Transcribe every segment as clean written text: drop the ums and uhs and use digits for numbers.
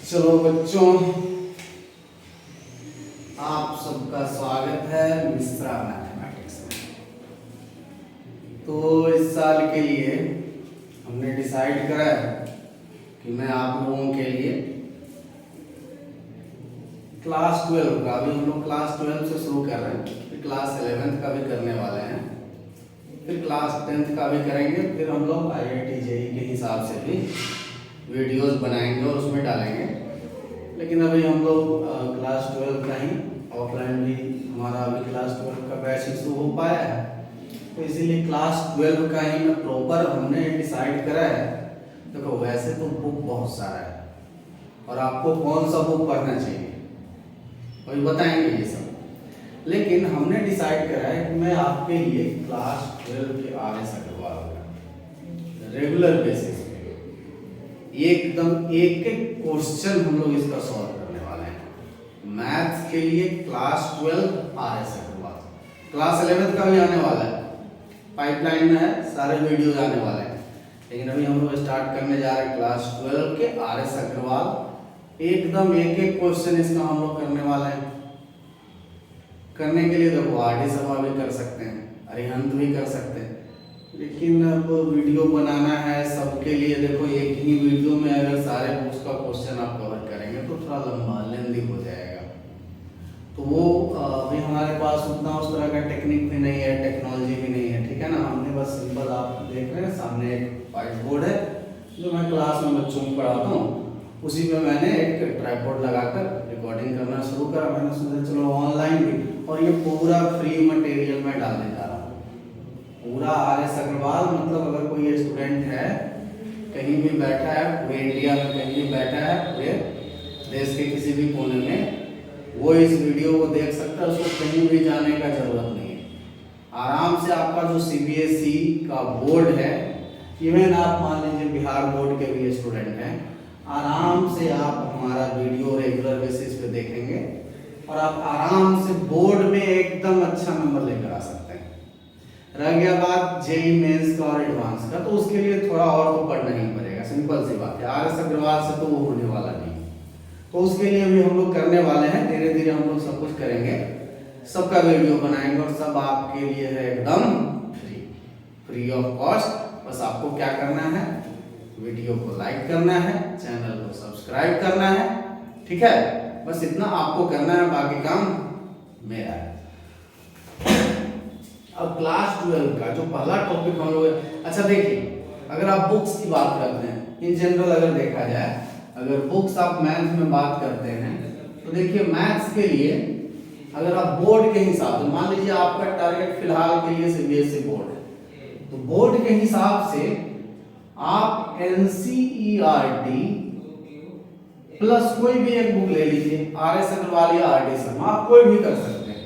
चलो बच्चों, आप सबका स्वागत है मिश्रा मैथमेटिक्स में। तो इस साल के लिए हमने डिसाइड करा है कि मैं आप लोगों के लिए क्लास 12 का, अभी हम लोग क्लास 12 से शुरू कर रहे हैं, फिर क्लास 11th का भी करने वाले हैं, फिर क्लास 10th का भी करेंगे, फिर हम लोग IIT JEE के हिसाब से भी वीडियोस बनाएंगे और उसमें डालेंगे। लेकिन अभी हम लोग क्लास 12 का ही, ऑफलाइन भी हमारा अभी क्लास 12 का बैच शुरू हो पाया है, तो इसीलिए क्लास 12 का ही मैं प्रॉपर हमने डिसाइड करा है। देखो वैसे तो बुक बहुत सारा है और आपको कौन सा बुक पढ़ना चाहिए अभी बताएंगे ये सब, लेकिन हमने डिसाइड करा है कि मैं आपके लिए क्लास 12 के RS अग्रवाल का रेगुलर बेसिस पे एकदम एक एक क्वेश्चन हम लोग इसका सॉल्व करने वाले हैं। मैथ्स के लिए क्लास 12 RS अग्रवाल, क्लास 11 का भी आने वाला है, पाइपलाइन में है, सारे वीडियोज आने वाले हैं, लेकिन अभी हम लोग स्टार्ट करने जा रहे हैं क्लास 12 के RS अग्रवाल। एकदम एक एक क्वेश्चन इसका हम लोग करने वाले हैं। करने के लिए देखो RD सभा भी कर सकते हैं, अरिहंत भी कर सकते हैं, लेकिन अब वीडियो बनाना है सबके लिए। देखो एक ही वीडियो में अगर सारे बुक्स का क्वेश्चन आप कवर करेंगे तो थोड़ा लंबा लेंदी हो जाएगा, तो वो अभी हमारे पास उतना उस तरह का टेक्निक भी नहीं है, टेक्नोलॉजी भी नहीं है, ठीक है ना। हमने बस सिंपल, आप देख रहे हैं सामने एक व्हाइट बोर्ड है जो मैं क्लास में बच्चों को पढ़ाता हूँ, उसी में मैंने एक ट्राइपॉड लगाकर रिकॉर्डिंग करना शुरू करा। मैंने सोचा चलो ऑनलाइन भी, और ये पूरा फ्री मटेरियल में डालने जा रहा हूँ, पूरा RS अग्रवाल। मतलब अगर कोई स्टूडेंट है कहीं भी बैठा है, पूरे इंडिया में कहीं भी बैठा है, पूरे देश के किसी भी कोने में, वो इस वीडियो को देख सकता है, उसको कहीं भी जाने का जरूरत नहीं है। आराम से आपका जो CBSE का बोर्ड है, इवन आप मान लीजिए बिहार बोर्ड के भी स्टूडेंट हैं, आराम से आप हमारा वीडियो रेगुलर बेसिस पे देखेंगे और आप आराम से बोर्ड में एकदम अच्छा नंबर लेकर आ सकते हैं। रह गया बात JEE मेंस का और एडवांस का, तो उसके लिए थोड़ा और तो पढ़ना ही पड़ेगा, सिंपल सी बात है। RS अग्रवाल से तो वो होने वाला नहीं, तो उसके लिए भी हम लोग करने वाले हैं, धीरे धीरे हम लोग सब कुछ करेंगे, सबका वीडियो बनाएंगे और सब आपके लिए है एकदम फ्री ऑफ कॉस्ट। बस आपको क्या करना है, वीडियो को लाइक करना है, चैनल को सब्सक्राइब करना है, ठीक है, बस इतना आपको करना है, बाकी काम मेरा है। अब क्लास 12 का जो पहला टॉपिक हम लोग, अच्छा देखिए, अगर आप बुक्स की बात करते हैं, इन जनरल अगर देखा जाए, अगर बुक्स आप मैथ्स में बात करते हैं, तो देखिए मैथ्स के लिए अगर आप बोर्ड के हिसाब से, मान लीजिए आपका टारगेट फिलहाल के लिए CBSE बोर्ड है, तो बोर्ड के हिसाब से आप NCERT प्लस कोई भी एक बुक ले लीजिए, RS अग्रवाल या RD शर्मा, आप कोई भी कर सकते हैं।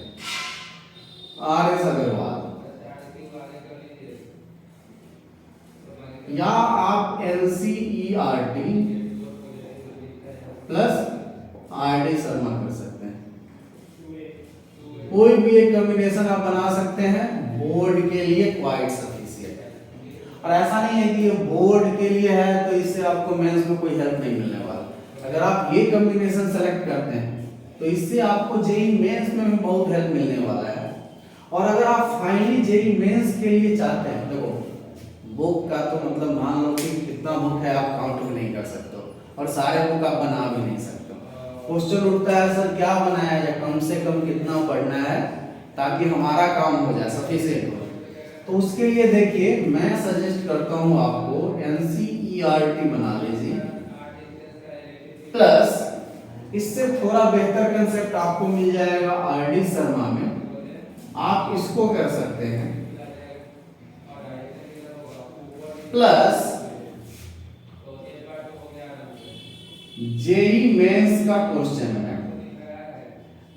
RS अग्रवाल या आप NCERT प्लस RD शर्मा कर सकते हैं, कोई भी एक कॉम्बिनेशन आप बना सकते हैं, बोर्ड के लिए क्वाइट सफिशिएंट है। और ऐसा नहीं है कि ये बोर्ड के लिए है तो इससे आपको मेंस में कोई हेल्प नहीं मिलने वाला। अगर आप ये कॉम्बिनेशन सेलेक्ट करते हैं तो इससे आपको JEE मेंस में भी बहुत हेल्प मिलने वाला है। और अगर आप फाइनली JEE मेंस के लिए चाहते हैं, देखो बुक का तो मतलब मान लो कि कितना बुक है आप काउंट भी नहीं कर सकते हो, और सारे बुक आप बना भी नहीं सकते। क्वेश्चन उठता है सर क्या बनाया जाए, कम से कम कितना पढ़ना है ताकि हमारा काम हो जाए, सफिशिएंट हो। तो उसके लिए देखिए मैं सजेस्ट करता हूं आपको NCERT बना लीजिए, प्लस इससे थोड़ा बेहतर कंसेप्ट आपको मिल जाएगा RD शर्मा में, आप इसको कर सकते हैं, प्लस JEE मेंस का क्वेश्चन है।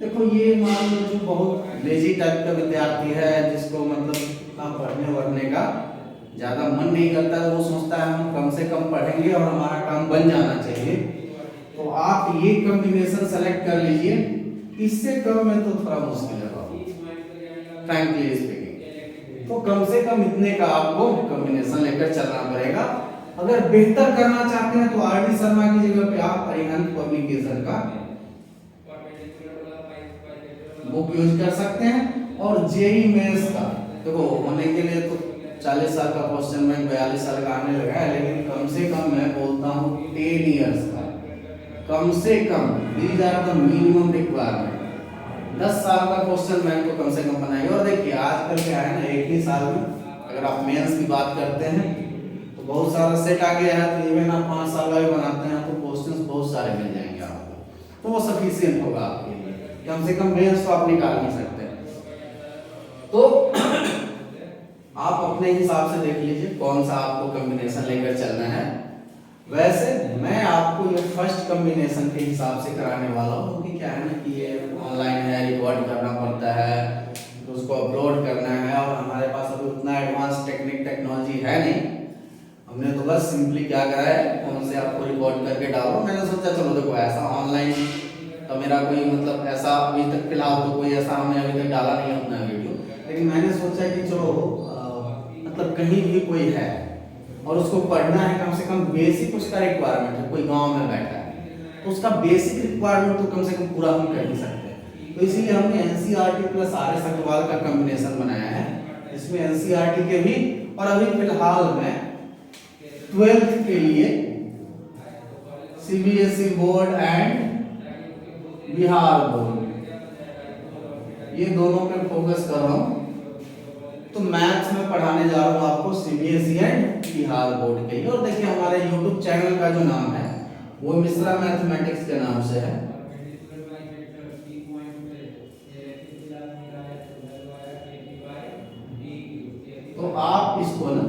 देखो ये मान लो जो बहुत लेजी टाइप का विद्यार्थी है, जिसको मतलब इतना पढ़ने वढ़ने का ज्यादा मन नहीं करता, वो सोचता है हम कम से कम पढ़ेंगे और हमारा काम बन जाना चाहिए, तो आप ये कॉम्बिनेशन सेलेक्ट कर लीजिए। इससे कम में तो थोड़ा मुश्किल है फ्रैंकली स्पीकिंग, तो कम से कम इतने का आपको कॉम्बिनेशन लेकर चलना पड़ेगा, अगर बेहतर करना चाहते हैं तो आरडी शर्मा की जगह पे आप अरिहंत पब्लिकेशन का बुक यूज कर सकते हैं। और जेई मेंस का देखो होने के लिए तो 40 साल का क्वेश्चन बैंक 42 साल का आने लगा है, लेकिन कम से कम मैं बोलता हूँ 10 इयर्स का, कम से कम these are the minimum requirement. 10 साल का क्वेश्चन बैंक को कम से कम बनाइए। और देखिए आजकल क्या है ना, एक ही साल में अगर आप मेंस की बात करते हैं तो बहुत सारा सेट आ गया है, तो इवन आप 5 साल का भी बनाते हैं तो क्वेश्चन बहुत सारे मिल जाएंगे आपको, तो वो सफिशिएंट होगा आपके लिए। कम से कम मेंस तो आप निकाल नहीं सकते। तो आप अपने हिसाब से देख लीजिए कौन सा आपको कॉम्बिनेशन लेकर चलना है। वैसे मैं आपको ये फर्स्ट कॉम्बिनेशन के हिसाब से कराने वाला हूँ, क्योंकि क्या है ना कि ये ऑनलाइन है, रिकॉर्ड करना पड़ता है, तो उसको अपलोड करना है, और हमारे पास अभी उतना एडवांस टेक्नोलॉजी है नहीं। हमने तो बस सिंपली क्या करा है, फोन से आपको रिकॉर्ड करके डालो। मैंने सोचा चलो देखो ऐसा ऑनलाइन तो मेरा कोई मतलब ऐसा अभी तक फिलहाल तो कोई ऐसा हमने अभी तक डाला नहीं अपना वीडियो, लेकिन मैंने सोचा कि चलो मतलब कहीं भी कोई है और उसको पढ़ना है, कम से कम बेसिक उसका रिक्वायरमेंट है, कोई गांव में बैठा है तो उसका बेसिक रिक्वायरमेंट तो कम से कम पूरा हम कर ही सकते हैं। तो इसीलिए हमने NCERT plus R S Agarwal का कॉम्बिनेशन बनाया है। इसमें एनसीईआरटी के भी, और अभी फिलहाल में 12th के लिए CBSE board and Bihar board, ये दोनों पे फोकस कर रहा हूँ। तो मैथ्स में पढ़ाने जा रहा हूँ आपको सीबीएसई एंड बिहार बोर्ड के लिए। और देखिए हमारे यूट्यूब चैनल का जो नाम है वो मिश्रा मैथमेटिक्स के नाम से है। तो आप इसको ना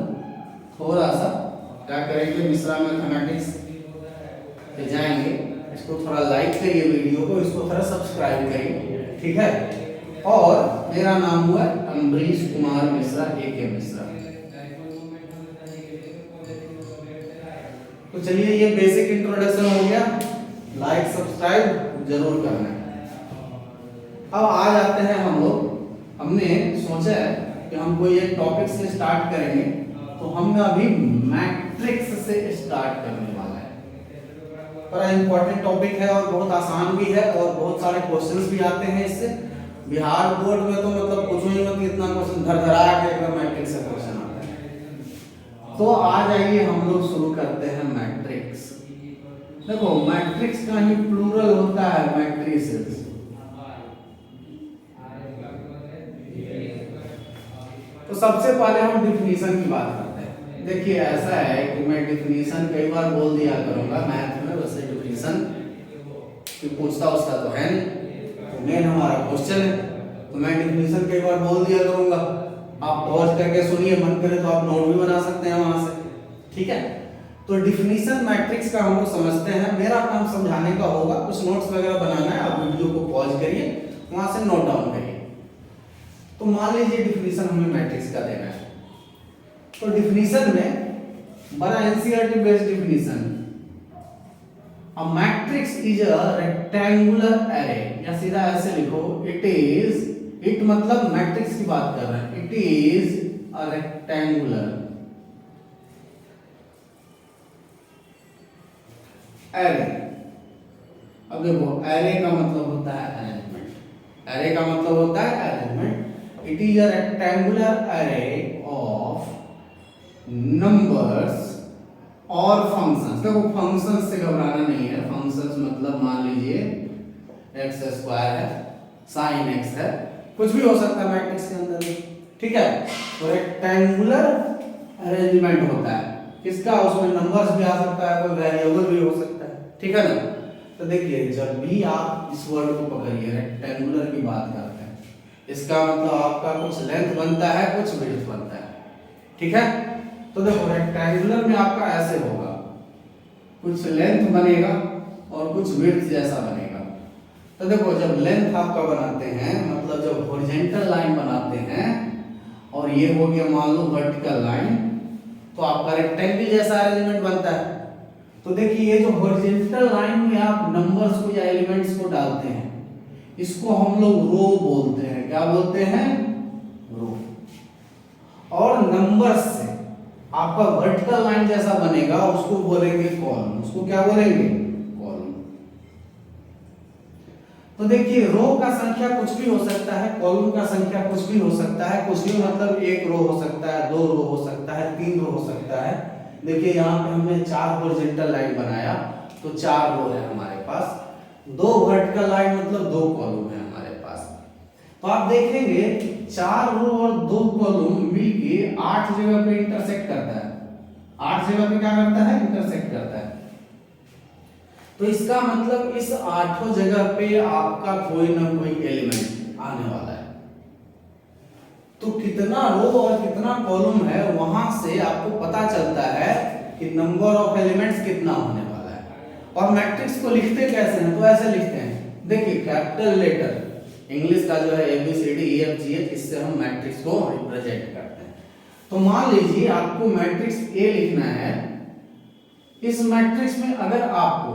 थोड़ा सा क्या करेंगे, मिश्रा मैथमेटिक्स पे जाएंगे, इसको थोड़ा लाइक करिए वीडियो को, इसको थोड़ा सब्सक्राइब करिए, ठीक है। और मेरा नाम हुआ अम्बरीश कुमार मिश्रा AK मिश्रा। तो चलिए ये बेसिक इंट्रोडक्शन हो गया, लाइक सब्सक्राइब जरूर करना है। अब आ जाते हैं हम लोग, हमने सोचा है कि हम कोई एक टॉपिक से स्टार्ट करेंगे, तो हम अभी मैट्रिक्स से स्टार्ट करने वाला है। बड़ा इंपॉर्टेंट टॉपिक है और बहुत आसान भी है, और बहुत सारे क्वेश्चंस भी आते हैं इससे। बिहार बोर्ड में तो मतलब पूछो ही मत, इतना क्वेश्चन धड़धड़ा के एकदम मैट्रिक्स से क्वेश्चन आता है। तो आ जाइए हम लोग शुरू करते हैं मैट्रिक्स। देखो मैट्रिक्स का ही प्लूरल होता है मैट्रिसेस। तो सबसे पहले हम डिफिनीशन की बात करते हैं। देखिए ऐसा है कि मैं डिफिनीशन कई बार बोल दिया करूंगा मैथ में, वैसे डिफिनीशन कि पूछता उसका तो है नहीं, तो मेन हमारा क्वेश्चन है, तो मैं डिफिनीशन कई बार बोल दिया करूंगा। आप पॉज करके सुनिए, मन करे तो आप नोट भी बना सकते हैं वहां से, ठीक है। तो डिफिनीशन मैट्रिक्स का हम लोग समझते हैं। मेरा काम समझाने का होगा, कुछ नोट्स वगैरह बनाना है, आप वीडियो को पॉज करिए, वहां से नोट डाउन करिए। तो मान लीजिए डिफिनीशन हमें मैट्रिक्स का देना है, तो डिफिनीशन में बड़ा NCERT based definition, a matrix is a rectangular array, या सीधा ऐसे लिखो, इट इज, इट मतलब मैट्रिक्स की बात कर रहे हैं, it is a rectangular array. अब देखो एरे का मतलब होता है अरेंजमेंट, एरे का मतलब होता है arrangement. It is a rectangular array of numbers और फंक्शंस। देखो फंक्शंस से घबराना नहीं है, फंक्शंस मतलब मान लीजिए एक्स स्क्वायर है, साइन एक्स है, कुछ भी हो सकता है मैट्रिक्स के अंदर, ठीक है। तो रेक्टेंगुलर अरेंजमेंट होता है किसका, उसमें नंबर्स भी आ सकता है, कोई वेरिएबल भी हो सकता है, ठीक है ना। तो देखिए जब भी आप इस वर्ड को पकड़िए, रेक्टेंगुलर की बात करते हैं, इसका मतलब आपका कुछ लेंथ बनता है, कुछ विड्थ बनता है, ठीक है। तो देखो रेक्टेंगुलर में आपका ऐसे होगा, कुछ लेंथ बनेगा और कुछ विड्थ जैसा बनेगा। तो देखो जब लेंथ आपका बनाते हैं, मतलब जब हॉरिजॉन्टल लाइन बनाते हैं, और ये हो गया मान लो वर्टिकल लाइन, तो आपका रेक्टेंगल जैसा अरेंजमेंट बनता है। तो देखिए ये जो हॉरिजॉन्टल लाइन में आप नंबर्स को या एलिमेंट्स को डालते हैं, इसको हम लोग रो बोलते हैं। क्या बोलते हैं? रो। और नंबर्स से आपका वर्टिकल लाइन जैसा बनेगा उसको बोलेंगे कॉलम। उसको क्या बोलेंगे? कॉलम। तो देखिए रो का संख्या कुछ भी हो सकता है, कॉलम का संख्या कुछ भी हो सकता है। कुछ भी मतलब एक रो हो सकता है, दो रो हो सकता है, तीन रो हो सकता है। देखिए यहाँ पे हमने 4 हॉरिजॉन्टल लाइन बनाया तो 4 रो है हमारे पास, 2 वर्टिकल लाइन मतलब 2 कॉलम है हमारे पास। तो आप देखेंगे 4 रो और 2 कॉलम मिलके 8 जगह पे इंटरसेक्ट करता है। 8 जगह पे क्या करता है? इंटरसेक्ट करता है। तो इसका मतलब इस 8 जगह पे आपका कोई ना कोई एलिमेंट आने वाला है। तो कितना रो और कितना कॉलम है वहां से आपको पता चलता है कि नंबर ऑफ एलिमेंट्स कितना होने वाला है। और मैट्रिक्स को लिखते कैसे हैं? तो ऐसे लिखते हैं, देखिए कैपिटल लेटर इंग्लिश का जो है ABCDEFGH, इससे हम मैट्रिक्स को रिप्रेजेंट करते हैं। तो मान लीजिए आपको मैट्रिक्स ए लिखना है। इस मैट्रिक्स में अगर आपको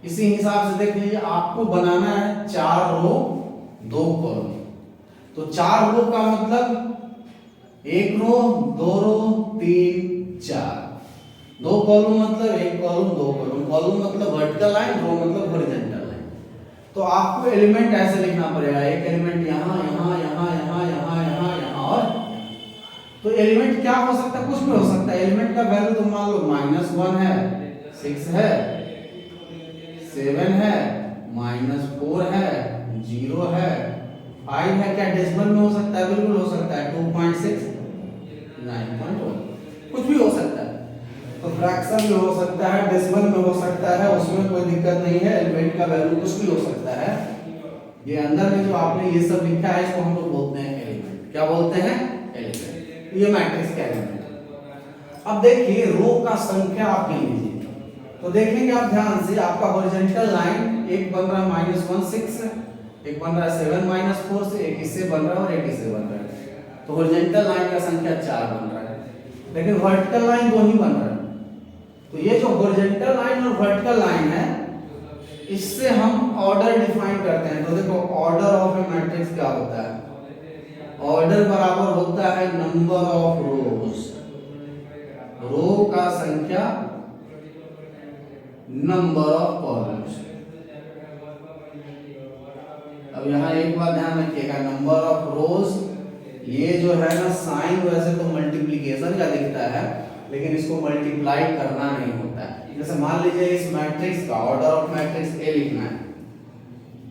इसी हिसाब से देख लीजिए, आपको बनाना है 4 रो 2 कॉलम। तो 4 रो का मतलब 1 रो 2 रो 3 4, 2 कॉलम मतलब 1 कॉलम 2 कॉलम, कॉलम मतलब वर्टिकल लाइन, रो मतलब हॉरिजॉन्टल लाइन। तो आपको एलिमेंट ऐसे लिखना पड़ेगा, एक एलिमेंट यहाँ यहाँ यहाँ यहाँ यहाँ यहाँ यहाँ और। तो एलिमेंट क्या हो सकता है? कुछ भी हो सकता है। एलिमेंट का वैल्यू तो मान लो -1 है, 6 है, 7 है, -4 है, 0 है, 5 है। क्या डेसिमल में हो सकता है? बिल्कुल हो सकता है। 2.6, 9.1, कुछ भी हो सकता है। तो फ्रैक्शन में हो सकता है, डेसिमल में हो सकता है, उसमें कोई दिक्कत नहीं है। एलिमेंट का वैल्यू कुछ भी हो सकता है। ये अंदर में जो आपने ये सब लिखा है इसको हम लोग बोलते हैं एलिमेंट। क्या बोलते हैं? एलिमेंट। ये मैट्रिक्स का एलिमेंट। अब देखिए रो का संख्या आप गिन लीजिए। तो देखेंगे आप ध्यान से, आपका हॉरिजॉन्टल लाइन एक बन रहा है -1 6, एक बन रहा है 7 -4 से, एक इससे बन रहा है और एक इससे बन रहा है। तो हॉरिजॉन्टल लाइन का संख्या 4 बन रहा है, लेकिन वर्टिकल लाइन 2 ही बन रहा है। तो ये जो हॉरिजॉन्टल लाइन और वर्टिकल लाइन है, इससे हम ऑर्डर डिफाइन करते हैं। तो देखो ऑर्डर ऑफ ए मैट्रिक्स क्या होता है? ऑर्डर बराबर होता है नंबर ऑफ रोज, रो का संख्या नंबर ऑफ कॉलम्स। अब यहाँ एक बात ध्यान रखिएगा, नंबर ऑफ रोज ये जो है ना साइन वैसे तो मल्टीप्लिकेशन का दिखता है, लेकिन इसको मल्टीप्लाई करना नहीं होता है। जैसे मान लीजिए इस मैट्रिक्स का ऑर्डर ऑफ मैट्रिक्स ए लिखना है,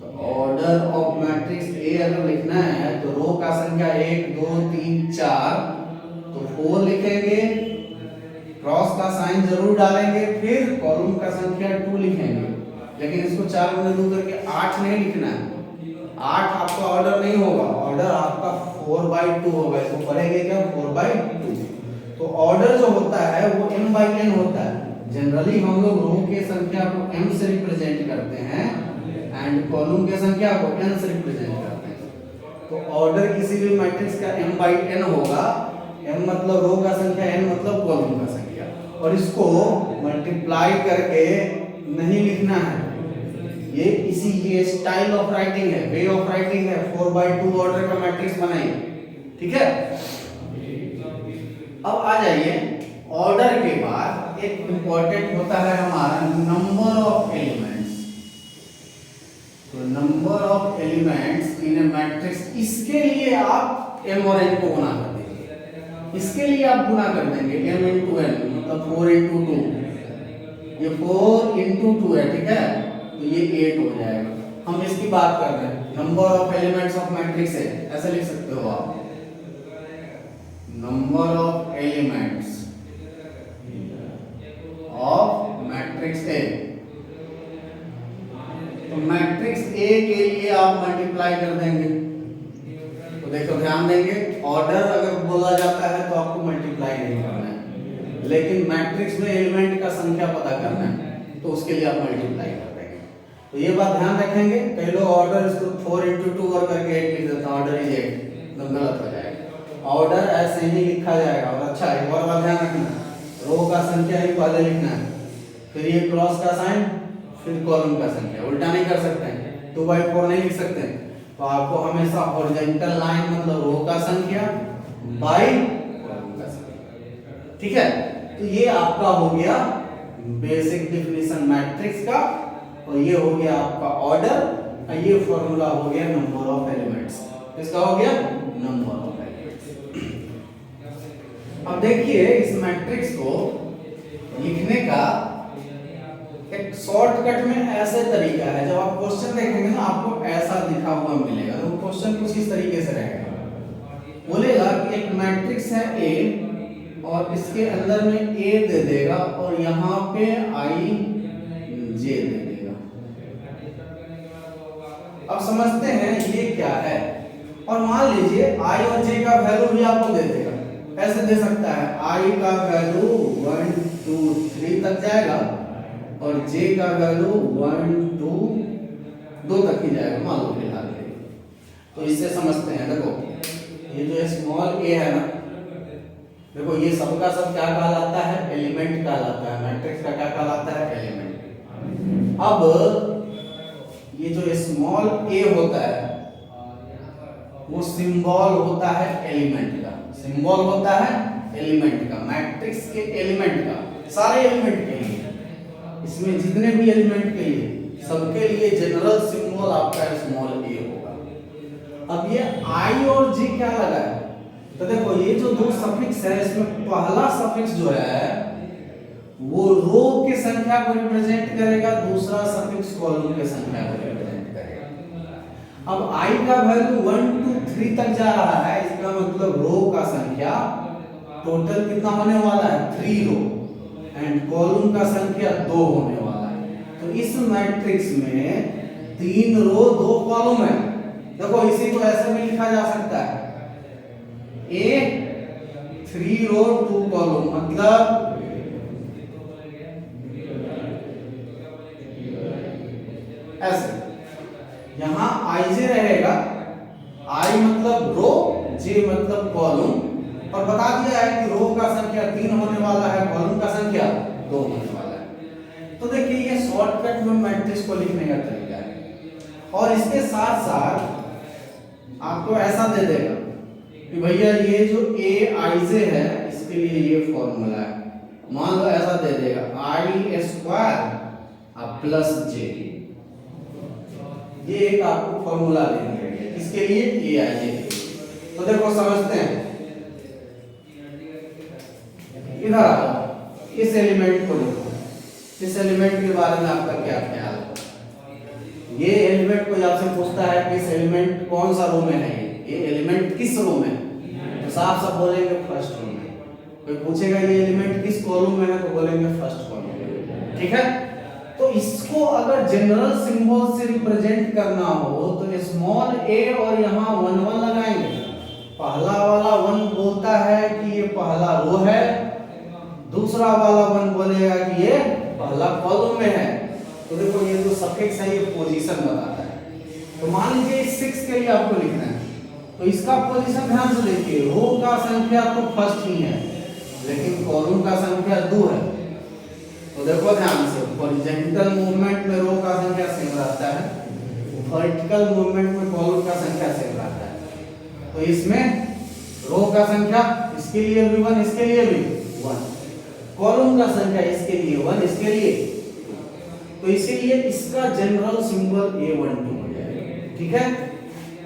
तो ऑर्डर ऑफ मैट्रिक्स ए अगर लिखना है तो रो का संख्या 1 2 3 4, तो 4 लिखेंगे, क्रॉस का साइन जरूर डालेंगे, फिर कॉलम का संख्या 2 लिखेंगे। लेकिन इसको 4 गुना 2 करके 8 नहीं लिखना है। 8 आपका ऑर्डर नहीं होगा, ऑर्डर आपका 4/2 होगा। इसको पढ़ेंगे क्या? 4/2। तो ऑर्डर जो होता है वो m/n होता है। जनरली हम लोग रो के संख्या को m से रिप्रेजेंट करते हैं एंड कॉलम के संख्या को n से रिप्रेजेंट करते हैं। तो ऑर्डर किसी भी मैट्रिक्स का m/n होगा। m मतलब रो का संख्या, n मतलब कॉलम का संख्या। और इसको मल्टीप्लाई करके नहीं लिखना है, ये इसी ये स्टाइल ऑफ राइटिंग है, वे ऑफ राइटिंग है। 4/2 ऑर्डर का मैट्रिक्स बनाइए, ठीक है। अब आ जाइए, ऑर्डर के बाद एक इंपॉर्टेंट होता है हमारा नंबर ऑफ एलिमेंट्स। तो number of elements in A matrix, इसके लिए आप m और n को गुणा कर देंगे। इसके लिए आप गुणा कर देंगे m into n, मतलब 4 into 2। ये 4 into 2 है, ठीक है। तो ये 8 हो जाएगा। हम इसकी बात कर रहे हैं, number of elements of matrix है, ऐसे लिख सकते हो आप, number of elements of matrix A. तो मैट्रिक्स ए के लिए आप मल्टीप्लाई कर देंगे। तो देखो ध्यान देंगे, ऑर्डर अगर बोला जाता है तो आपको मल्टीप्लाई नहीं करना है, लेकिन मैट्रिक्स में एलिमेंट का संख्या पता करना है तो उसके लिए आप मल्टीप्लाई कर देंगे। तो ये बात ध्यान रखेंगे। कई लोग ऑर्डर इसको 4 into 2 और करके 8 लिख देते हैं, ऑर्डर इज 8, तो गलत हो जाएगा। ऑर्डर ऐसे ही लिखा जाएगा। और अच्छा एक और बात ध्यान रखना, रो का संख्या ही पहले लिखना है, फिर ये क्रॉस का साइन, फिर कॉलम का संख्या। उल्टा नहीं कर सकते हैं, 2/4 नहीं लिख सकते हैं। तो आपको हमेशा हॉरिजॉन्टल लाइन मतलब रो का संख्या बाय कॉलम का संख्या। ठीक है, तो ये आपका हो गया बेसिक डिफिनेशन मैट्रिक्स का, और ये हो गया आपका ऑर्डर, और ये फॉर्मूला हो गया नंबर ऑफ एलिमेंट्स। इसका हो गया नंबर ऑफ एलिमेंट्स। अब देखिए इस मैट्रिक्स को लिखने का एक शॉर्टकट में ऐसे तरीका है, जब आप क्वेश्चन देखेंगे ना आपको ऐसा लिखा हुआ मिलेगा, तो क्वेश्चन कुछ इस तरीके से रहेगा। बोलेगा कि एक मैट्रिक्स है ए और इसके अंदर में ए दे देगा और यहाँ पे आई जे दे देगा। अब समझते हैं ये क्या है, और मान लीजिए आई और जे का वैल्यू भी आपको दे देगा, ऐसे दे सकता है आई का वैल्यू 1 2 3 तक जाएगा और जे का वैल्यू 1 2 2 तक ही जाएगा, मान लो फिलहाल। तो इससे समझते हैं, देखो ये जो स्मॉल ए है ना, देखो ये सबका सब क्या कहलाता है, एलिमेंट कहलाता है। मैट्रिक्स का क्या कहलाता है, एलिमेंट। अब ये जो स्मॉल ए होता है वो सिंबल होता है एलिमेंट का, सिंबल होता है एलिमेंट का, मैट्रिक्स के एलिमेंट का, सारे एलिमेंट के लिए, इसमें जितने भी एलिमेंट के लिए सबके लिए जनरल सिंबल आपका स्मॉल ए होगा। अब ये आई और जी क्या लगा है, तो देखो ये जो दो सफिक्स है, इसमें पहला सफिक्स जो है वो रो की संख्या को रिप्रेजेंट करेगा, दूसरा सफिक्स कॉलम की संख्या को रिप्रेजेंट करेगा। अब i का वैल्यू 1 2 3 तक जा रहा है, इसका मतलब रो का संख्या टोटल कितना होने वाला है, 3 रो, एंड कॉलम का संख्या 2 होने वाला है। तो इस मैट्रिक्स में 3 रो 2 कॉलम है। देखो इसी को ऐसे भी लिखा जा सकता है A 3 रो 2 कॉलम, मतलब ऐसे यहां IJ रहेगा, I मतलब रो, J मतलब कॉलम, और बता दिया है कि रो का संख्या 3 होने वाला है, कॉलम का संख्या 2 होने वाला है। तो देखिए ये शॉर्टकट में मैट्रिक्स को लिखने का तरीका है। और इसके साथ साथ आपको ऐसा दे देगा कि भैया ये जो AIJ है इसके लिए ये फॉर्मूला है, मान लो ऐसा दे देगा I स्क्वायर प्लस J, ये एक आपको फॉर्मूला दे देंगे इसके लिए AIJ। तो देखो समझते हैं, इधर आओ, इस एलिमेंट को देखो, इस एलिमेंट के बारे में आपका क्या ख्याल है। ये एलिमेंट कोई आपसे पूछता है कि इस एलिमेंट कौन सा रो में है, ये एलिमेंट किस रो में, तो साफ साफ बोलेंगे फर्स्ट रो में। कोई पूछेगा ये एलिमेंट किस कॉलम में है, तो बोलेंगे फर्स्ट कॉलम में। ठीक है, तो इसको अगर जनरल सिंबल से रिप्रेजेंट करना हो तो स्मॉल ए और यहाँ 1 1 लगाएंगे। पहला वाला 1 बोलता है कि ये पहला रो है, दूसरा वाला 1 बोलेगा कि ये पहला कॉलम में है। तो देखो ये जो सफिक्स है ये पोजीशन बताता है। तो मान लीजिए 6 के लिए आपको लिखना है, तो इसका पोजीशन ध्यान से देखिए, रो का संख्या तो फर्स्ट ही है लेकिन कॉलम का संख्या 2 है। तो देखो ध्यान से, हॉरिजॉन्टल मूवमेंट में रो का संख्या सेम रहता है, वर्टिकल मूवमेंट में कॉलम का संख्या सेम रहता है। तो इसमें रो का संख्या इसके लिए भी 1, इसके लिए भी 1, कॉलम का संख्या इसके लिए 1, इसके लिए, तो इसीलिए इसका जनरल सिंबल A12 हो जाएगा। ठीक है,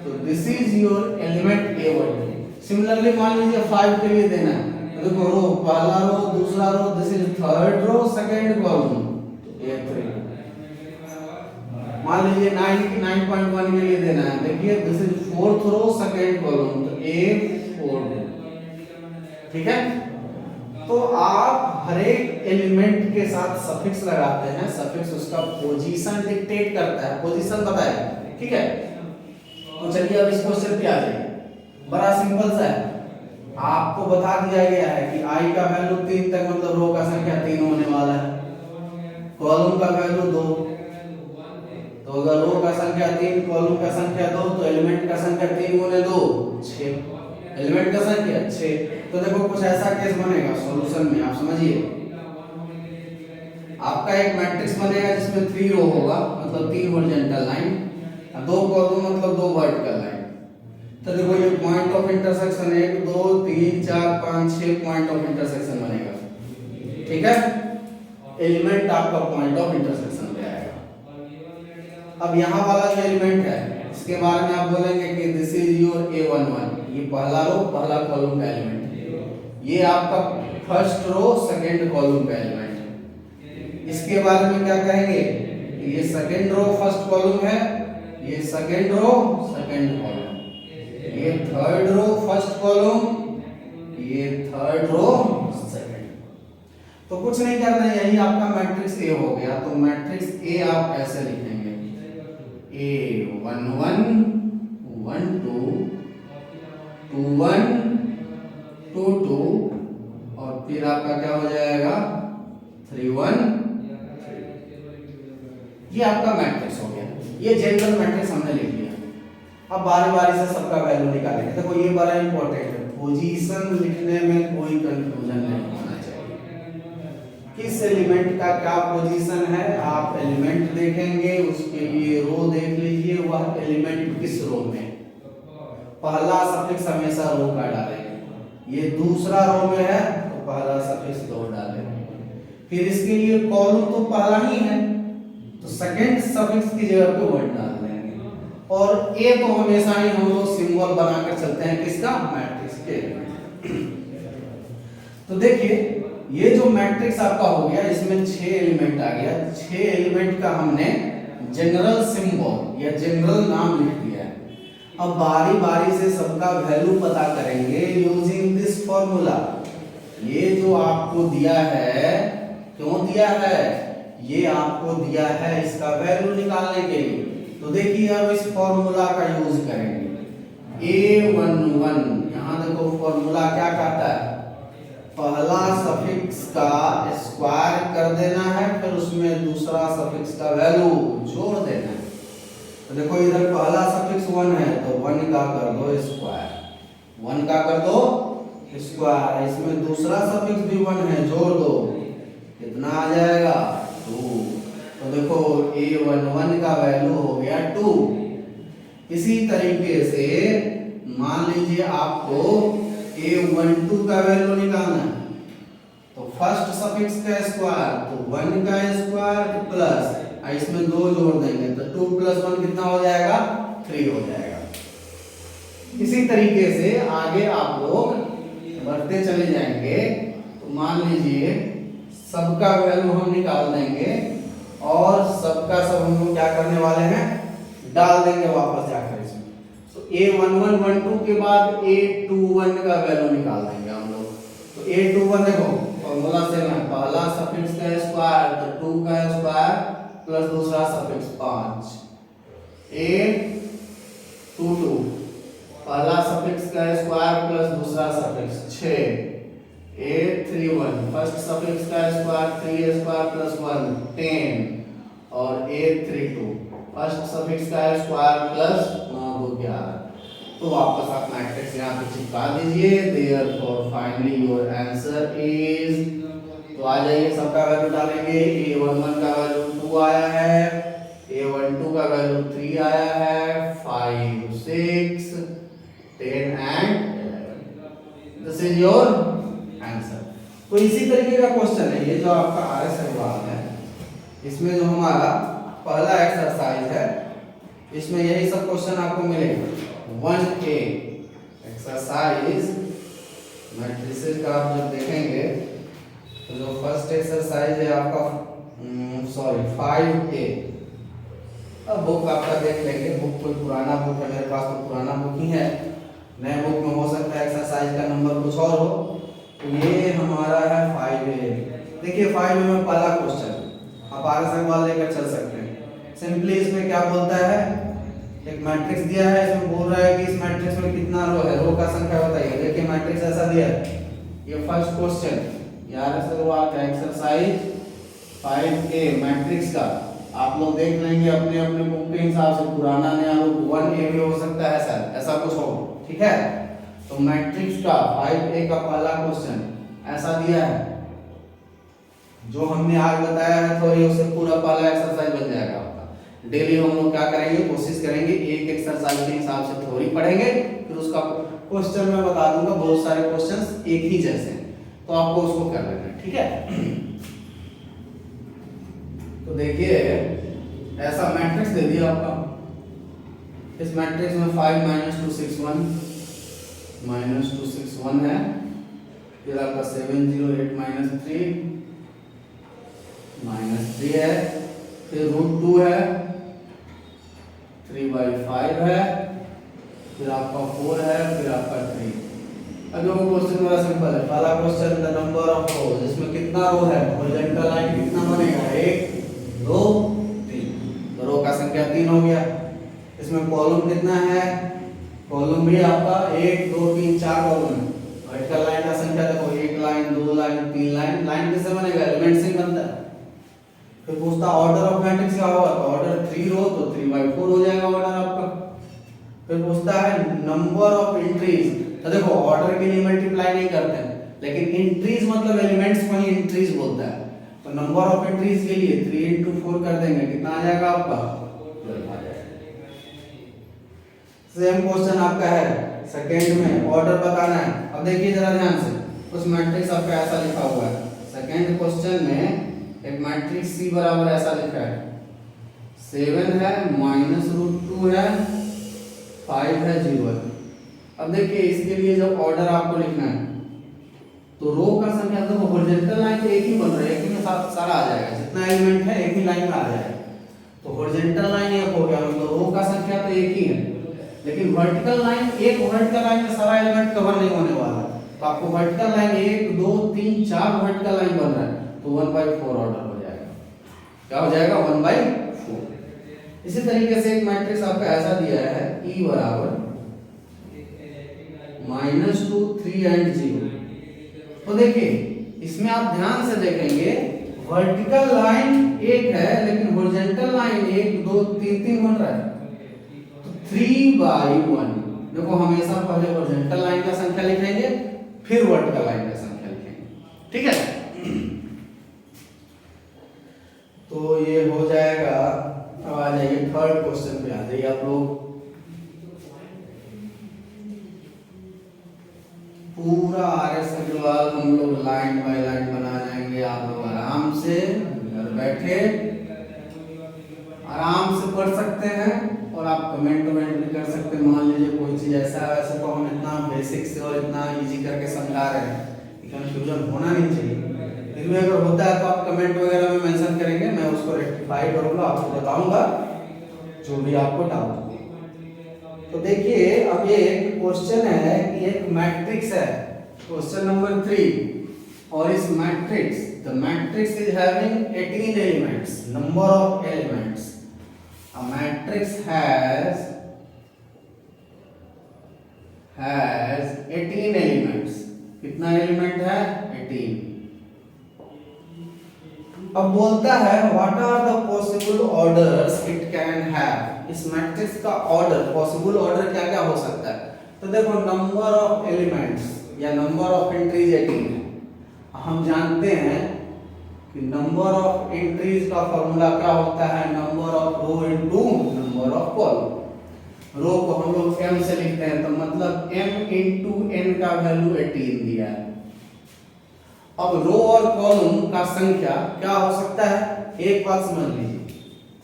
तो this is your element A12। Similarly मान लीजिए 5 के लिए देना है, तो देखो रो, पहला रो, दूसरा row, this is third row, second column, तो A3। मान लीजिए 9.1 के लिए देना है, देखिए this is fourth row, second column, तो A4। ठीक है, तो आप हर एक एलिमेंट के साथ सफिक्स लगाते हैं, सफिक्स उसका पोजीशन डिक्टेट करता है, पोजीशन बताएगा। ठीक है, तो चलिए अब इस क्वेश्चन पे आ जाइए, बड़ा सिंपल सा है। आपको बता दिया गया है कि i का वैल्यू 3 तक, मतलब रो का संख्या 3 होने वाला है, कॉलम का वैल्यू 2, तो अगर रो का संख्या 3, कॉलम का संख्या 2, तो एलिमेंट का संख्या 3 गुने 2 6, एलिमेंट का संख्या 6। तो देखो कुछ ऐसा केस बनेगा सॉल्यूशन में, आप समझिए, आपका एक मैट्रिक्स बनेगा जिसमें 3 रो होगा, मतलब 3 हॉरिजॉन्टल लाइन, 2 कॉलम मतलब 2 वर्टिकल लाइन। तो देखो ये point of intersection 1 2 3 4 5 6 point of intersection बनेगा। ठीक है, एलिमेंट आपका पॉइंट ऑफ इंटरसेक्शन पे आएगा। अब यहाँ वाला जो एलिमेंट है इसके बारे में आप बोलेंगे कि दिस इज योर A11, ये पहला रो पहला कॉलम का एलिमेंट है, ये आपका फर्स्ट रो सेकंड कॉलम का एलिमेंट है। इसके बारे में क्या कहेंगे, ये सेकंड रो फर्स्ट कॉलम है, ये सेकंड रो सेकंड कॉलम, ये थर्ड रो फर्स्ट कॉलम, ये थर्ड रो सेकंड। तो कुछ नहीं करना है, यही आपका मैट्रिक्स ए हो गया। तो मैट्रिक्स ए आप ऐसे लिखेंगे A11 12 21 22 और फिर आपका क्या हो जाएगा 31। ये आपका मैट्रिक्स हो गया, ये जनरल मैट्रिक्स हमने लिख लिया। अब बारी बारी से सबका वैल्यू निकालेंगे। देखो ये बड़ा इंपॉर्टेंट है, पोजीशन लिखने में कोई कंफ्यूजन नहीं होना चाहिए। किस एलिमेंट का क्या पोजीशन है, आप एलिमेंट देखेंगे, उसके लिए रो देख लीजिए, वह एलिमेंट किस रो में, पहला सफिक्स हमेशा रो का डालेंगे। ये दूसरा रो में है तो पहला सफिक्स दो डालेंगे। फिर इसके लिए कॉलम तो पहला ही है तो सेकंड सफिक्स की जगह पे वन डाल देंगे। और ए तो हमेशा ही हम लोग सिंबल बनाकर चलते हैं किसका, मैट्रिक्स के। तो देखिए ये जो मैट्रिक्स आपका हो गया, इसमें 6 एलिमेंट आ गया। 6 एलिमेंट का हमने जनरल सिंबल या जनरल नाम लिख दिया है। अब बारी बारी से सबका वैल्यू पता करेंगे यूजिंग दिस फॉर्मूला। ये जो आपको दिया है, क्यों दिया है, ये आपको दिया है इसका वैल्यू निकालने के लिए। तो देखिए अब इस फॉर्मूला का यूज करेंगे। A11 यहाँ देखो फॉर्मूला क्या कहता है, पहला सफिक्स का स्क्वायर कर देना है, फिर उसमें दूसरा सफिक्स का वैल्यू जोड़ देना है। तो देखो इधर पहला सफिक्स 1 है तो 1 का कर दो स्क्वायर, 1 का कर दो स्क्वायर, इसमें दूसरा सफिक्स भी 1 है, जोड़ दो, कितना आ जाएगा 2। तो देखो A11 का वैल्यू हो गया 2। इसी तरीके से मान लीजिए आपको A12 का वैल्यू निकालना है, तो फर्स्ट सफिक्स का स्क्वायर तो 1 का स्क्वायर प्लस इसमें 2 जोड़ देंगे तो 2 + 1 कितना हो जाएगा 3 हो जाएगा। इसी तरीके से आगे आप लोग बढ़ते चले जाएंगे। तो मान लीजिए सबका वैल्यू हम निकाल देंगे और सबका सब हम लोग क्या करने वाले हैं, डाल देंगे वापस जाकर इसमें। तो A11 12 के बाद A21 का वैल्यू निकाल देंगे हम लोग। तो A21 देखो फॉर्मूला से ना, पहला सफिक्स का स्क्वायर तो 2 का स्क्वायर प्लस दूसरा सफिक्स 5, A22 पहला सफिक्स का स्क्वायर प्लस दूसरा सफिक्स 6, A31 फर्स्ट सफिक्स का स्क्वायर 3 स्क्वायर प्लस 1 10 और A32 फर्स्ट सफिक्स का स्क्वायर प्लस 9 11। तो वापस आप मैट्रिक्स यहाँ पे चिपका दीजिए। Therefore finally your answer is, तो आ जाइए सबका वैल्यू डालेंगे। A11 का वैल्यू 2 आया है, A12 का वैल्यू 3 आया है, 5 6 10 and 11। This is your answer. तो इसी तरीके का क्वेश्चन है ये जो आपका RS सवाल है, इसमें जो हमारा पहला एक्सरसाइज है, इसमें यही सब क्वेश्चन आपको मिलेगा। 1A एक्सरसाइज मैट्रिसेस का आप जब देखेंगे तो जो फर्स्ट एक्सरसाइज है आपका 5A। अब बुक आपका देख लेंगे, बुक कोई पुराना बुक है, मेरे पास तो पुराना बुक ही है, नए बुक में हो सकता है एक्सरसाइज का नंबर कुछ और हो। तो ये हमारा है 5A। देखिए 5A में पहला क्वेश्चन आप RS सवाल लेकर चल सकते हैं। सिंपली इसमें क्या बोलता है, एक मैट्रिक्स दिया है, इसमें बोल रहा है कि इस मैट्रिक्स में कितना रो है, रो का संख्या बताइए। देखिए मैट्रिक्स ऐसा दिया है, ये फर्स्ट क्वेश्चन यार शुरुआत है एक्सरसाइज 5A मैट्रिक्स का। आप लोग देख लेंगे अपने अपने बुक के हिसाब से, पुराना नया लोग 1A भी हो सकता है सर, ऐसा कुछ हो, ठीक है। तो मैट्रिक्स का 5A का पहला क्वेश्चन ऐसा दिया है, जो हमने आज बताया है थोड़ी उससे पूरा पहला एक्सरसाइज बन जाएगा आपका। डेली हम लोग क्या करेंगे, कोशिश करेंगे एक एक्सरसाइज के हिसाब से थ्योरी पढ़ेंगे, फिर उसका क्वेश्चन मैं बता दूंगा, बहुत सारे क्वेश्चंस एक ही जैसे हैं। तो आपको उसको कर लेना है, ठीक है। तो देखिए ऐसा मैट्रिक्स दे दिया आपका, इस मैट्रिक्स में 5 - 2 6 1 -2 6 1 है, फिर आपका 7 0 8 -3 -3 है, फिर √2 है, 3/5 है, फिर आपका 4 है, फिर आपका 3। अब देखो क्वेश्चन बड़ा सिंपल है। पहला क्वेश्चन द नंबर ऑफ रोज, इसमें कितना रो है, हॉरिजॉन्टल लाइन कितना बनेगा, 1 2 3, तो रो का संख्या 3 हो गया। इसमें कॉलम कितना है, कॉलम भी आपका 1 2 3 4 कॉलम है। वर्टिकल लाइन का संख्या देखो 1 लाइन 2 लाइन 3 लाइन, लाइन किससे बनेगा, एलिमेंट से ही बनता है। फिर पूछता ऑर्डर ऑफ मैट्रिक्स क्या होगा, तो ऑर्डर 3 रो तो 3/4 हो जाएगा ऑर्डर आपका। फिर पूछता है नंबर ऑफ एंट्रीज, तो देखो ऑर्डर के लिए मल्टीप्लाई नहीं करते हैं, लेकिन एंट्रीज मतलब एलिमेंट्स को ही एंट्रीज बोलता है। तो नंबर ऑफ एंट्रीज के लिए 3 × 4 कर देंगे, कितना आ जाएगा आपका 12 आ जाएगा। सेम क्वेश्चन आपका है सेकंड में, ऑर्डर बताना है। अब देखिए जरा ध्यान से, उस मैट्रिक्स आपका ऐसा लिखा हुआ है, सेकंड क्वेश्चन में एक मैट्रिक्स C बराबर ऐसा लिखा है, 7 है -√2 है 5 है 0 है। अब देखिए इसके लिए जब ऑर्डर आपको लिखना है तो रो का संख्या देखो हॉरिजॉन्टल लाइन तो एक ही बन रहा है, एक ही में सारा आ जाएगा, जितना एलिमेंट है एक ही लाइन में आ जाएगा। तो हॉरिजॉन्टल लाइन एक हो गया, मतलब रो का संख्या तो एक ही है, लेकिन वर्टिकल लाइन, एक वर्टिकल लाइन में सारा एलिमेंट कवर नहीं होने वाला। तो आपको वर्टिकल लाइन 1 2 3 4 वर्टिकल लाइन बन रहा है, तो 1/4 ऑर्डर हो जाएगा। क्या हो जाएगा 1/4। इसी तरीके से एक मैट्रिक्स आपका ऐसा दिया है E बराबर -2 3 एंड 0। तो देखिए इसमें आप ध्यान से देखेंगे वर्टिकल लाइन एक है, लेकिन हॉरिजॉन्टल लाइन 1 2 3 3 बन रहा है। तो 3/1, देखो हमेशा पहले हॉरिजॉन्टल लाइन का संख्या लिखेंगे, फिर वर्टिकल लाइन का संख्या लिखेंगे, ठीक है। तो ये हो जाएगा। अब आ जाइए थर्ड क्वेश्चन पे, आ जाइए आप लोग। पूरा RS अग्रवाल हम लोग लाइन बाय लाइन बना जाएंगे, आप लोग आराम से घर बैठे आराम से पढ़ सकते हैं, और आप कमेंट भी कर सकते हैं। मान लीजिए कोई चीज ऐसा है, वैसे तो हम इतना बेसिक से और इतना इजी करके समझा रहे हैं, कंफ्यूजन होना नहीं चाहिए। फिर भी अगर होता है तो आप कमेंट वगैरह में मेंशन करेंगे, मैं उसको रेक्टिफाई करूंगा, आपको बताऊंगा जो भी आपको डाउट हो। तो देखिए अब ये एक क्वेश्चन है कि एक मैट्रिक्स है, क्वेश्चन नंबर 3, और इस matrix, the matrix is having 18 elements, number of elements, a matrix has 18 elements. कितना एलिमेंट है, 18। अब बोलता है what are the possible orders it can have. इस मैट्रिक्स का ऑर्डर, पॉसिबल ऑर्डर क्या क्या हो सकता है। तो देखो नंबर ऑफ एलिमेंट्स या नंबर ऑफ एंट्रीज 18 है। हम जानते हैं कि नंबर ऑफ एंट्रीज का फॉर्मूला क्या होता है, number of row into number of column. Row को हम लोग m से लिखते हैं, तो मतलब m इनटू n का वैल्यू 18 दिया है। अब रो और कॉलम का संख्या क्या हो सकता है, एक बात समझ लीजिए,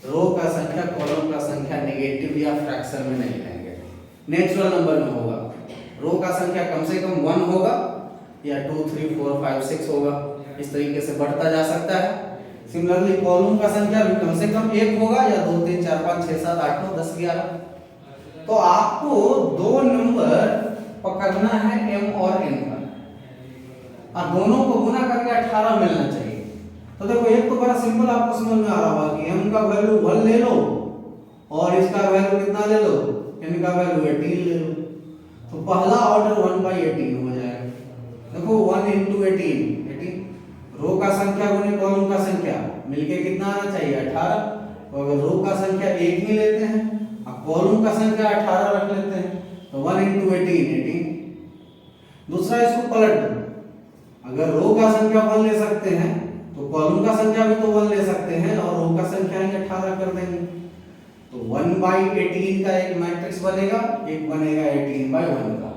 रो का संख्या कॉलम का संख्या नेगेटिव या फ्रैक्शन में नहीं लेंगे, नेचुरल नंबर में होगा। रो का संख्या कम से कम 1 होगा या 2 3 4 5 6 होगा, इस तरीके से बढ़ता जा सकता है। सिमिलरली कॉलम का संख्या भी कम से कम 1 होगा या 2 3 4 5 6 7 8 9 10 11। तो आपको दो नंबर पकड़ना है m और n का, और दोनों को गुना करके 18 मिलना चाहिए। तो देखो एक तो बड़ा सिंपल आपको समझ में आ रहा होगा कि m का वैल्यू 1 ले लो और इसका वैल्यू कितना ले लो, n का वैल्यू 18 ले लो। तो पहला ऑर्डर 1/18 हो जाएगा। देखो 1 × 18 रो का संख्या गुने कॉलम का संख्या मिलके कितना आना चाहिए, 18। तो अगर रो का संख्या 1 ही लेते हैं और कॉलम का संख्या 18 रख लेते हैं, तो 1 × 18 दूसरा इसको पलट दो, अगर रो का संख्या 1 ले सकते हैं तो कॉलम का संख्या भी तो 1 ले सकते हैं, और रो का संख्या ही 18 कर देंगे। तो 1/18 का एक मैट्रिक्स बनेगा, एक बनेगा 18/1 का।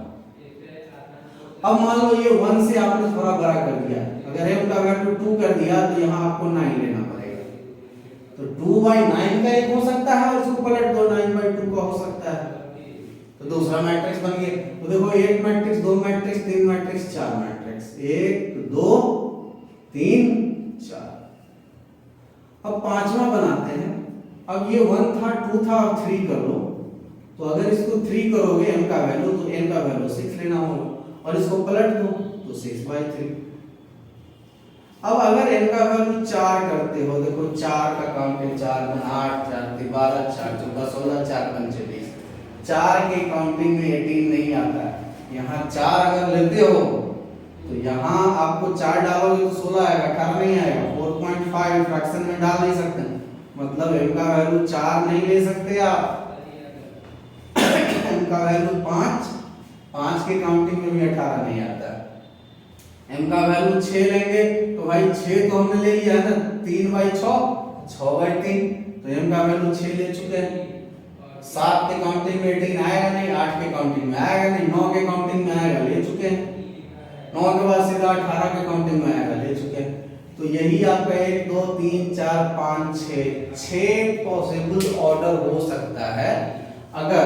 अब मान लो ये 1 से आपने थोड़ा बड़ा कर दिया, अगर m का वैल्यू 2 कर दिया तो यहाँ आपको 9 लेना पड़ेगा। तो 2/9 का एक हो सकता है और इसको पलट दो 9/2 का हो सकता है, तो दूसरा मैट्रिक्स बन गया। तो देखो 1 मैट्रिक्स, 2 मैट्रिक्स, 3 मैट्रिक्स, 4 मैट्रिक्स, 1 2 3 4। अब पांचवा बनाते हैं। अब ये 1 था, 2 था, अब 3 कर लो। तो अगर इसको 3 करोगे m का वैल्यू, तो n का वैल्यू 6 लेना होगा और इसको पलट दो तो 6/3। अब अगर n का वैल्यू 4 करते हो, देखो 4 का काउंटिंग 4 में 8 4 12 4 14 16 4 5 20, 4 के काउंटिंग में 18 नहीं आता है। यहाँ 4 अगर लेते हो तो यहाँ आपको 4 डालोगे तो 16 आएगा, 18 नहीं आएगा। 4.5 फ्रैक्शन में डाल नहीं सकते, मतलब m का वैल्यू 4 नहीं ले सकते आप। m का वैल्यू 5 के काउंटिंग में भी 18 नहीं आता है। m का वैल्यू 6 लेंगे तो भाई 6 तो हमने ले लिया है ना, 3/6 6/3, तो m का वैल्यू 6 ले चुके हैं। 7 के काउंटिंग में 18 आएगा नहीं, 8 के काउंटिंग में आएगा नहीं, 9 के काउंटिंग में आएगा, ले चुके हैं। 9 के बाद सीधा 18 के काउंटिंग में आएगा, ले चुके हैं। तो यही आपका 1 2 3 4 5 6 पॉसिबल ऑर्डर हो सकता है अगर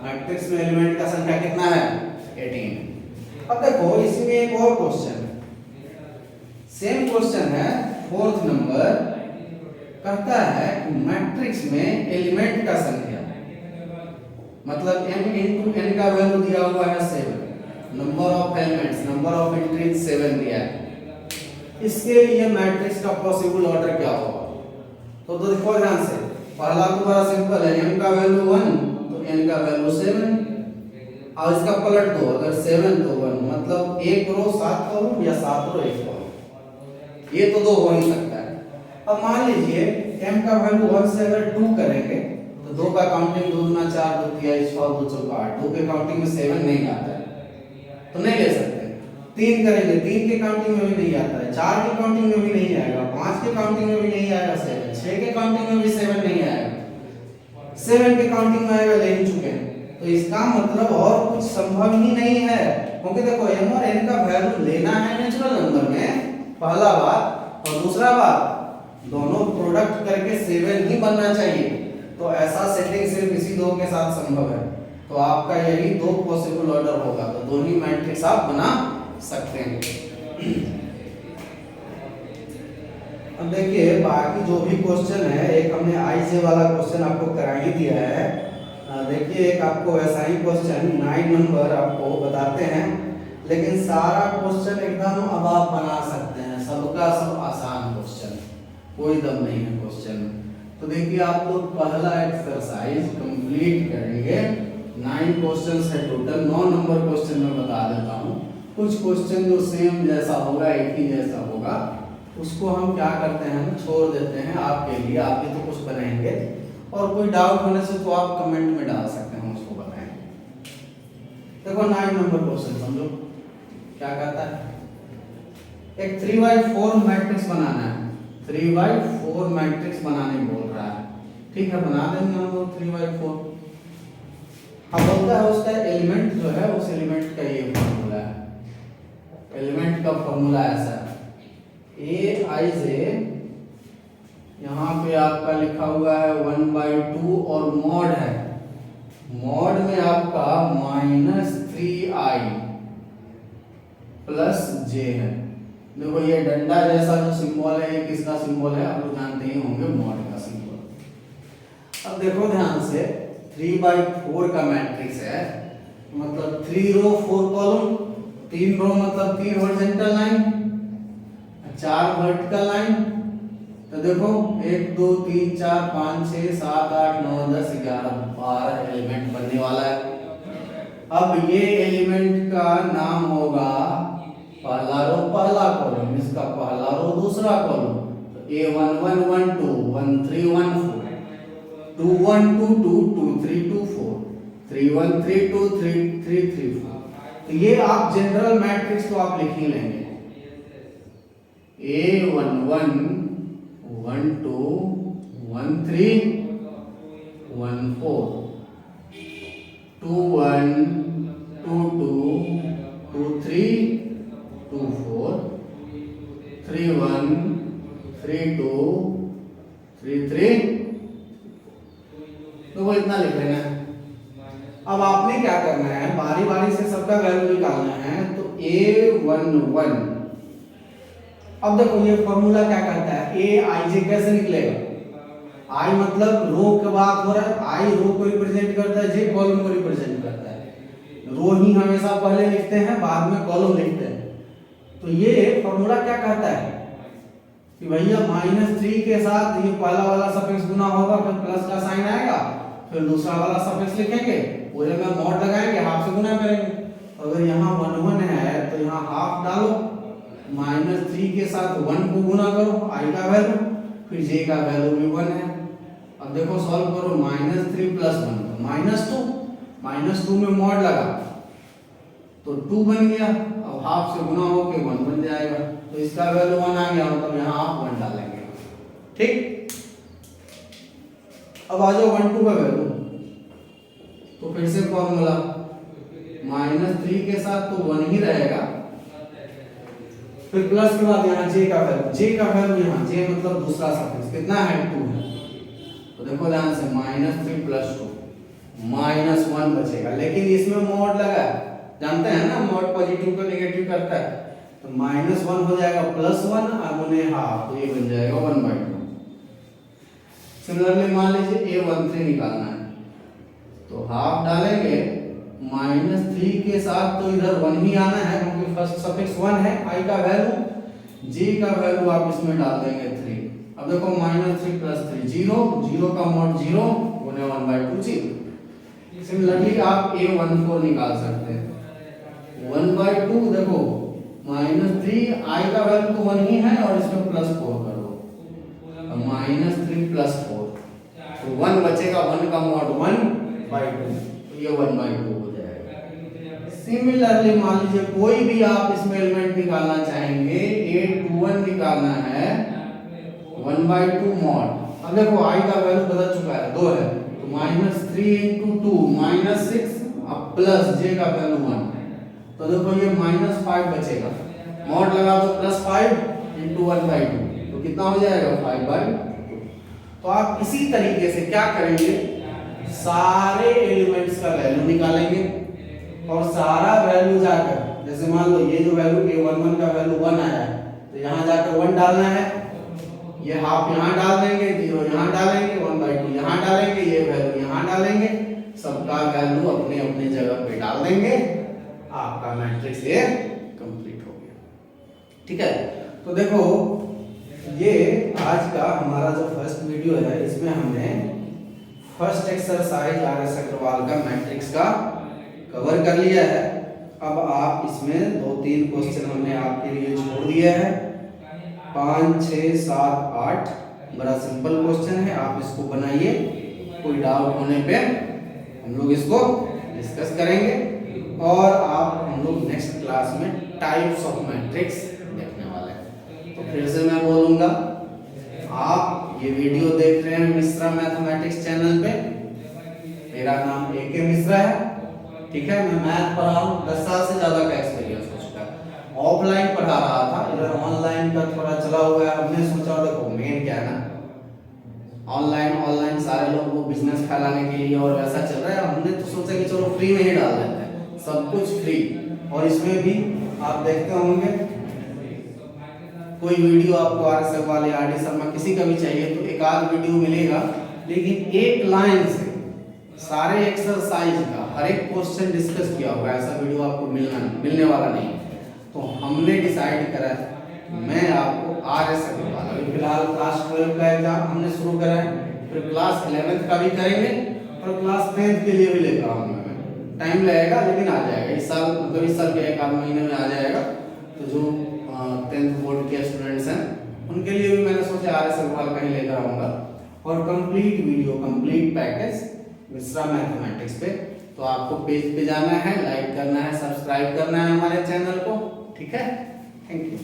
मैट्रिक्स में एलिमेंट का संख्या कितना है 18। अब देखो इसमें एक और क्वेश्चन है, सेम क्वेश्चन है 4th नंबर, कहता है कि मैट्रिक्स में एलिमेंट का संख्या, मतलब m into n का वैल्यू दिया हुआ है 7, number of elements, number of entries 7 दिया है। इसके लिए मैट्रिक्स का पॉसिबल ऑर्डर क्या होगा? तो देखो ध्यान से, पहला तो बड़ा सिंपल है, m का वैल्यू 1 तो n का वैल्यू 7, और इसका पलट दो, अगर 7 तो 1, मतलब एक रो 7 कॉलम या 7 रो 1 कॉलम, ये तो 2 हो ही सकता है। अब मान लीजिए m का वैल्यू 1 से अगर 2 करेंगे तो 2 का काउंटिंग 2 गुना 4 2 3 6 2 4 8, 2 के काउंटिंग में 7 नहीं आता है तो नहीं ले सकते। 3 करेंगे, 3 के काउंटिंग में भी नहीं आता है, 4 के काउंटिंग में भी नहीं आएगा, 5 के काउंटिंग में भी नहीं आएगा 7, 6 के काउंटिंग में भी 7 नहीं आएगा, 7 के काउंटिंग में आएगा, ले चुके हैं। तो इसका मतलब और कुछ संभव ही नहीं है, क्योंकि देखो m और n का वैल्यू लेना है नेचुरल नंबर में, पहला बात, और दूसरा बात दोनों प्रोडक्ट करके 7 ही बनना चाहिए। तो ऐसा सेटिंग सिर्फ इसी दो के साथ संभव है, तो आपका यही 2 पॉसिबल ऑर्डर होगा, तो दोनों ही मैट्रिक्स आप बना सकते हैं। अब देखिए बाकी जो भी क्वेश्चन है, एक हमने IJ वाला क्वेश्चन आपको करा ही दिया है। देखिए एक आपको ऐसा ही क्वेश्चन 9 नंबर आपको बताते हैं, लेकिन सारा क्वेश्चन एकदम अब आप बना सकते हैं, सबका सब आसान क्वेश्चन, कोई दम नहीं है क्वेश्चन में। तो देखिए आप लोग पहला एक्सरसाइज कंप्लीट करेंगे, 9 क्वेश्चंस है टोटल, 9 नंबर क्वेश्चन में बता देता हूँ। कुछ क्वेश्चन जो सेम जैसा होगा, एक ही जैसा होगा, उसको हम क्या करते हैं, छोड़ देते हैं आपके लिए, आप भी तो कुछ बनाएंगे, और कोई डाउट होने से तो आप कमेंट में डाल सकते हैं, उसको बताएंगे। देखो 9 नंबर क्वेश्चन समझो क्या कहता है, एक 3/4 मैट्रिक्स बनाना है, 3/4 मैट्रिक्स बनाने बोल रहा है, ठीक है बना देंगे हम लोग 3/4। अब बोलता है उसका एलिमेंट जो है, उस एलिमेंट का ये फॉर्मूला है, एलिमेंट का फॉर्मूला ऐसा है, Aij यहाँ पे आपका लिखा हुआ है 1/2 और मॉड है, मॉड में आपका -3i + j है। देखो ये डंडा जैसा जो सिंबल है, ये किसका सिंबल है, आप लोग जानते ही होंगे, मॉड का सिंबल। अब देखो ध्यान से, 3/4 का मैट्रिक्स है, मतलब 3 रो 4 कॉलम, 3 रो मतलब 3 हॉरिजॉन्टल लाइन, 4 वर्टिकल लाइन। तो देखो 1 2 3 4 5 6 7 8 9 10 11 12 एलिमेंट बनने वाला है। अब ये एलिमेंट का नाम होगा पहला रो पहला कॉलम, इसका पहला रो दूसरा कॉलम, तो A1 1 1 2 1 3 1 4 2 1 2 2 2 3 2 4 3 1 3 2 3 3 3 4। तो ये आप जनरल मैट्रिक्स तो आप लिख ही लेंगे, A1 1 1 2 1 3 1 4 2 1 2 2 2 3 2 3 3, तो वो इतना लिख लेना है। अब आपने क्या करना है, बारी बारी से सबका वैल्यू निकालना है। तो A11, अब देखो ये फॉर्मूला क्या करता है, ए आई जे कैसे निकलेगा, आई मतलब रो के बात हो रहा है, आई रो को रिप्रेजेंट करता है, जे कॉलम को रिप्रेजेंट करता है। रो ही हमेशा पहले लिखते हैं, बाद में कॉलम लिखते हैं। तो ये फॉर्मूला क्या कहता है कि भैया -3 के साथ ये पहला वाला सफिक्स गुना होगा, फिर प्लस का साइन आएगा, फिर दूसरा वाला सफिक्स लिखेंगे, पूरे में मॉड लगाएंगे, हाफ से गुना करेंगे। अगर यहाँ 1 1 है तो यहाँ हाफ डालो, -3 के साथ 1 को गुना करो, आई का वैल्यू, फिर जे का वैल्यू भी 1 है। अब देखो सॉल्व करो, -3 + 1 -2 में मॉड लगा तो 2 बन गया। अब हाफ से गुना होके 1 बन जाएगा, तो इसका वैल्यू 1 आ गया, मतलब यहाँ आप 1 डालेंगे। ठीक, अब आ जाओ 1 2 का वैल्यू। तो फिर से फॉर्मूला, -3 के साथ तो 1 ही रहेगा, फिर प्लस के बाद यहाँ जे का वैल्यू यहाँ जे मतलब दूसरा सफिक्स कितना है, 2 है। तो देखो ध्यान से, -3 + 2 -1 बचेगा, लेकिन इसमें मॉड लगा है, जानते हैं ना मॉड पॉजिटिव को नेगेटिव करता है। तो -1 हो जाएगा +1 और गुने हाफ, तो ये बन जाएगा 1/2। सिमिलरली मान लीजिए A13 निकालना है, तो हाफ डालेंगे, -3 के साथ तो इधर 1 ही आना है क्योंकि फर्स्ट सफिक्स 1 है, आई का वैल्यू, जे का वैल्यू आप इसमें डाल देंगे 3। अब देखो -3 + 3 0 का मॉड 0 गुने 1/2 0। सिमिलरली आप A14 निकाल सकते हैं, 1/2 देखो -3, आई का वैल्यू तो 1 ही है और इसमें +4 करो, अब -3 + 4 तो 1 बचेगा, 1 का मॉड 1/2, तो ये 1/2 हो जाएगा। सिमिलरली मान लीजिए कोई भी आप इसमें एलिमेंट निकालना चाहेंगे, A21 निकालना है, 1/2 मॉड। अब देखो आई का वैल्यू बदल चुका है, 2 है, तो -3 × 2 -6, अब प्लस जे का वैल्यू 1, तो देखो ये -5 बचेगा, मॉड लगा दो +5 × 1/2, तो कितना हो जाएगा 5/2। तो आप इसी तरीके से क्या करेंगे, सारे एलिमेंट्स का वैल्यू निकालेंगे और सारा वैल्यू जाकर, जैसे मान लो ये जो वैल्यू A11 का वैल्यू 1 आया है, तो यहाँ जाकर 1 डालना है, ये हाफ यहाँ डाल देंगे, 0 यहाँ डालेंगे, 1/2 यहाँ डालेंगे, ये वैल्यू यहाँ डालेंगे, सबका वैल्यू अपने अपने जगह पे डाल देंगे, आपका मैट्रिक्स ये कंप्लीट हो गया। ठीक है, तो देखो ये आज का हमारा जो फर्स्ट वीडियो है, इसमें हमने फर्स्ट एक्सरसाइज RS अग्रवाल का मैट्रिक्स का कवर कर लिया है। अब आप इसमें 2-3 क्वेश्चन हमने आपके लिए छोड़ दिया है, 5 6 7 8 बड़ा सिंपल क्वेश्चन है, आप इसको बनाइए, कोई डाउट होने पे हम लोग इसको डिस्कस करेंगे और हम लोग नेक्स्ट क्लास में टाइप्स ऑफ मैट्रिक्स देखने वाले हैं। तो फिर से मैं बोलूंगा, आप ये वीडियो देख रहे हैं मिश्रा मैथमेटिक्स चैनल पे, मेरा नाम AK मिश्रा है। ठीक है, मैं मैथ पढ़ा हूँ, 10 साल से ज्यादा का एक्सपीरियंस हो चुका है। ऑफलाइन पढ़ा रहा था, इधर ऑनलाइन का थोड़ा चला हुआ है। हमने सोचा देखो मेन क्या है ना, ऑनलाइन सारे लोग वो बिजनेस फैलाने के लिए और वैसा चल रहा है, हमने तो सोचा कि चलो फ्री में ही डाल देते हैं, सब कुछ फ्री। और इसमें भी आप देखते होंगे कोई वीडियो आपको RS अग्रवाल या RD शर्मा किसी का भी चाहिए तो एक आध वीडियो मिलेगा, लेकिन एक लाइन से सारे एक्सरसाइज का हर एक क्वेश्चन डिस्कस किया होगा, ऐसा वीडियो आपको मिलने वाला नहीं। तो हमने डिसाइड करा मैं आपको RS अग्रवाल, अभी फिलहाल क्लास 12 का एग्जाम हमने शुरू करा है, फिर क्लास 11th का भी करेंगे और क्लास 10th के लिए भी लेकर आऊंगा मैं। टाइम लगेगा लेकिन आ जाएगा, इस साल मतलब इस साल के 1 आध महीने में आ जाएगा। तो जो 10th बोर्ड के स्टूडेंट्स हैं उनके लिए भी मैंने सोचा RS अग्रवाल का ही लेकर आऊंगा, और complete video complete package Mishra mathematics पे। तो आपको पेज पे जाना है, लाइक करना है, सब्सक्राइब करना है हमारे चैनल को। ठीक है, थैंक यू।